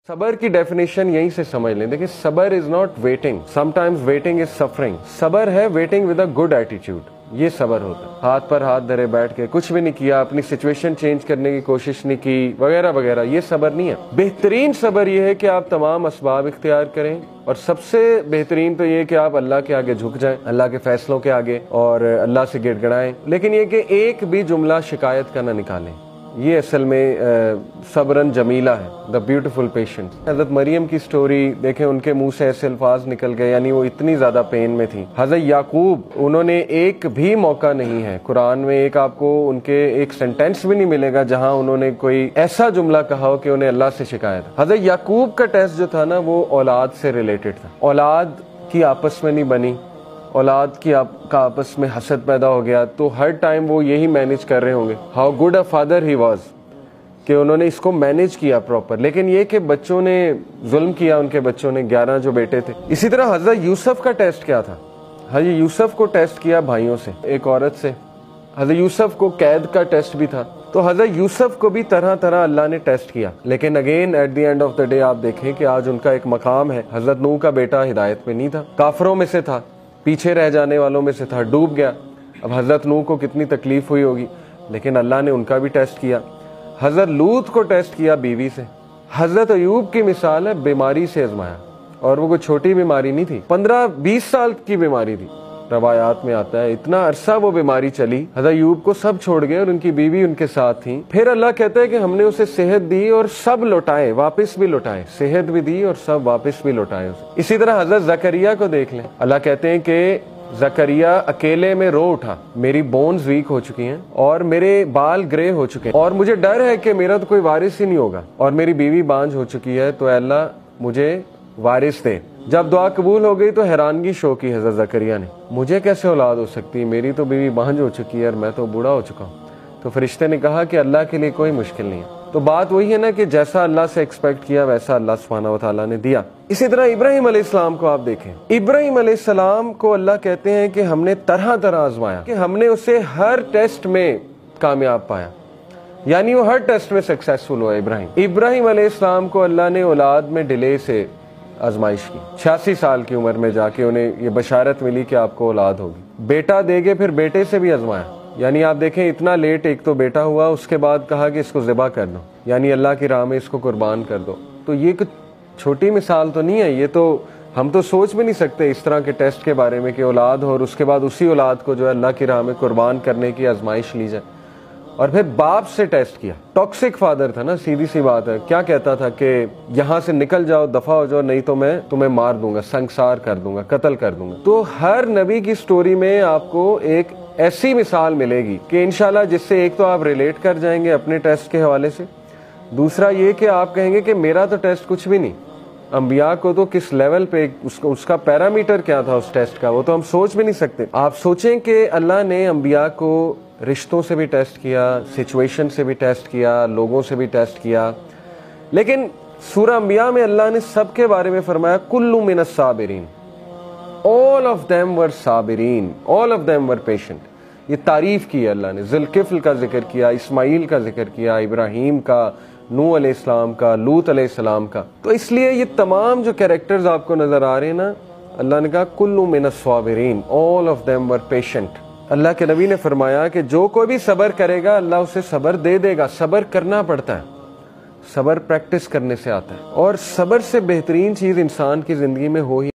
सबर की डेफिनेशन यहीं से समझ लें। देखिए, सबर is not waiting, sometimes waiting is suffering. सबर है waiting with a good attitude, ये सबर होता है। हाथ पर हाथ धरे बैठ के कुछ भी नहीं किया, अपनी सिचुएशन चेंज करने की कोशिश नहीं की, वगैरह वगैरह, ये सबर नहीं है। बेहतरीन सबर ये है कि आप तमाम असबाब इख्तियार करें, और सबसे बेहतरीन तो ये कि आप अल्लाह के आगे झुक जाएं, अल्लाह के फैसलों के आगे, और अल्लाह से गिड़गिड़ाएं। लेकिन ये कि एक भी जुमला शिकायत का ना निकालें। ये असल में सबरन जमीला है, द ब्यूटीफुल पेशेंट। हज़रत मरियम की स्टोरी देखें, उनके मुंह से ऐसे अल्फाज निकल गए, यानी वो इतनी ज़्यादा पेन में थी। हज़रत याकूब, उन्होंने एक भी मौका नहीं है कुरान में, एक आपको उनके एक सेंटेंस भी नहीं मिलेगा जहां उन्होंने कोई ऐसा जुमला कहा हो कि उन्हें अल्लाह से शिकायत। हज़रत याकूब का टेस्ट जो था ना, वो औलाद से रिलेटेड था। औलाद की आपस में नहीं बनी, औलाद की का आपस में हसद पैदा हो गया, तो हर टाइम वो यही मैनेज कर रहे होंगे। How good a father he was, कि उन्होंने इसको मैनेज किया प्रॉपर। लेकिन ये कि बच्चों ने जुल्म किया, उनके बच्चों ने, 11 जो बेटे थे। इसी तरह हज़रत यूसुफ का टेस्ट क्या था? हज़रत यूसुफ को टेस्ट किया भाइयों से, एक औरत से। हज़रत यूसुफ को कैद का टेस्ट भी था। तो हज़रत यूसुफ को भी तरह तरह अल्लाह ने टेस्ट किया। लेकिन again at the end of the day आप देखें कि आज उनका एक मकाम है। हज़रत नूह का बेटा हिदायत में नहीं था, काफरों में से था, पीछे रह जाने वालों में से था, डूब गया। अब हज़रत नूह को कितनी तकलीफ हुई होगी, लेकिन अल्लाह ने उनका भी टेस्ट किया। हज़रत लूत को टेस्ट किया बीवी से। हज़रत अयूब की मिसाल है, बीमारी से आजमाया, और वो कोई छोटी बीमारी नहीं थी, 15-20 साल की बीमारी थी। रवायात में आता है इतना अरसा वो बीमारी चली, हज़रत अयूब को सब छोड़ गए और उनकी बीवी उनके साथ थी। फिर अल्लाह कहता है कि हमने उसे सेहत दी और सब लौटाए, वापस भी लौटाए, सेहत भी दी और सब वापस भी लौटाए उसे। इसी तरह हज़रत जकरिया को देख लें, अल्लाह कहते हैं कि जकरिया अकेले में रो उठा, मेरी बोन्स वीक हो चुकी हैं और मेरे बाल ग्रे हो चुके हैं, और मुझे डर है कि मेरा तो कोई वारिस ही नहीं होगा, और मेरी बीवी बांझ हो चुकी है, तो अल्लाह मुझे वारिस दे। जब दुआ कबूल हो गई तो हैरानगी शो की हज़रत जकरिया ने, मुझे कैसे औलाद हो सकती है, मेरी तो बीवी बांझ हो चुकी है और मैं तो बूढ़ा हो चुका हूँ। तो फरिश्ते ने कहा कि अल्लाह के लिए कोई मुश्किल नहीं है। तो बात वही है ना कि जैसा अल्लाह से एक्सपेक्ट किया वैसा अल्लाह सुब्हानहू व तआला ने दिया। इसी तरह इब्राहिम अलैहिस्सलाम को आप देखें, इब्राहिम अलैहिस्सलाम को अल्लाह कहते हैं कि हमने तरह तरह आजमाया, कि हमने उसे हर टेस्ट में कामयाब पाया, यानी वो हर टेस्ट में सक्सेसफुल हुआ। इब्राहिम अलैहिस्सलाम को अल्लाह ने औलाद में डिले से आजमाइश की। 86 साल की उम्र में जाके उन्हें ये बशारत मिली कि आपको औलाद होगी, बेटा देगे। फिर बेटे से भी आजमाया, यानी आप देखें इतना लेट एक तो बेटा हुआ, उसके बाद कहा कि इसको ज़िबा कर दो, यानी अल्लाह की राह में इसको कुर्बान कर दो। तो ये कुछ छोटी मिसाल तो नहीं है, ये तो हम तो सोच भी नहीं सकते इस तरह के टेस्ट के बारे में कि औलाद हो और उसके बाद उसी औलाद को जो है अल्लाह की राह में कुर्बान करने की आजमाइश ली जाए। और फिर बाप से टेस्ट किया, टॉक्सिक फादर था ना, सीधी सी बात है, क्या कहता था कि यहाँ से निकल जाओ, दफा हो जाओ, नहीं तो मैं तुम्हें मार दूंगा, संसार कर दूंगा, कत्ल कर दूंगा। तो हर नबी की स्टोरी में आपको एक ऐसी मिसाल मिलेगी कि इंशाल्लाह जिससे एक तो आप रिलेट कर जाएंगे अपने टेस्ट के हवाले से, दूसरा ये कि आप कहेंगे कि मेरा तो टेस्ट कुछ भी नहीं, अंबिया को तो किस लेवल पे उसका पैरामीटर क्या था उस टेस्ट का, वो तो हम सोच भी नहीं सकते। आप सोचें कि अल्लाह ने अंबिया को रिश्तों से भी टेस्ट किया, सिचुएशन से भी टेस्ट किया, लोगों से भी टेस्ट किया, लेकिन सूरह अंबिया में अल्लाह ने सबके बारे में फरमाया कुल्लु मिनस साबिरीन, ऑल ऑफ देम वर साबिरीन, all of them were patient. ये तारीफ की है अल्लाह ने, ज़ुल्किफ्ल का जिक्र किया, इस्माइल का जिक्र किया, इब्राहिम का, नूह अलैहिस्सलाम का, लूत अलैहिस्सलाम का। तो इसलिए ये तमाम जो कैरेक्टर्स आपको नजर आ रहे हैं ना, अल्लाह ने कहा कुल्लु मिनस साबिरीन, all of them were patient. अल्लाह के नबी ने फरमाया कि जो कोई भी सब्र करेगा अल्लाह उसे सब्र दे देगा। सब्र करना पड़ता है, सब्र प्रैक्टिस करने से आता है, और सब्र से बेहतरीन चीज़ इंसान की ज़िंदगी में हो ही